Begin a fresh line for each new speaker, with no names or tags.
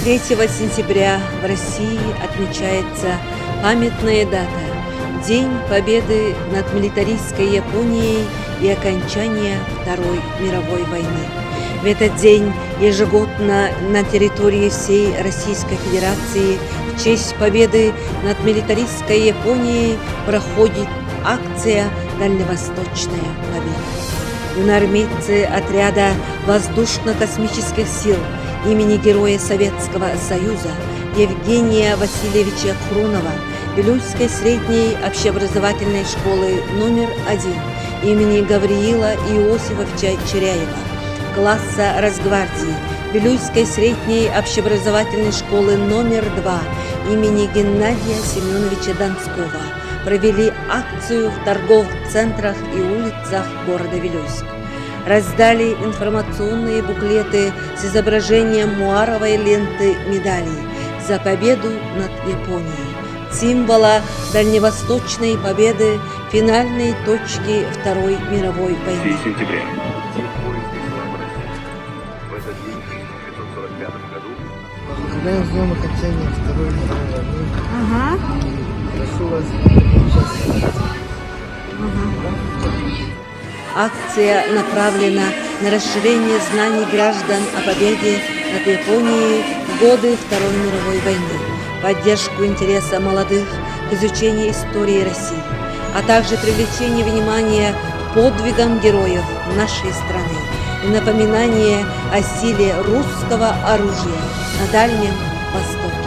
3 сентября в России отмечается памятная дата – День Победы над милитаристской Японией и окончания Второй мировой войны. В этот день ежегодно на территории всей Российской Федерации в честь победы над милитаристской Японией проходит акция «Дальневосточная победа». Юноармейцы отряда воздушно-космических сил имени Героя Советского Союза Евгения Васильевича Хрунова Вилюйской средней общеобразовательной школы номер 1 имени Гавриила Иосифовича Черяева, класса Росгвардии Вилюйской средней общеобразовательной школы номер 2 имени Геннадия Семеновича Донского провели акцию в торговых центрах и улицах города Вилюйск. Раздали информационные буклеты с изображением муаровой ленты медалей за победу над Японией, символа дальневосточной победы, финальной точки Второй мировой войны.
3 сентября.
Когда я ждем окончания Второй мировой войны, прошу вас участвовать.
Акция направлена на расширение знаний граждан о победе над Японией в годы Второй мировой войны, поддержку интереса молодых к изучению истории России, а также привлечение внимания к подвигам героев нашей страны и напоминание о силе русского оружия на Дальнем Востоке.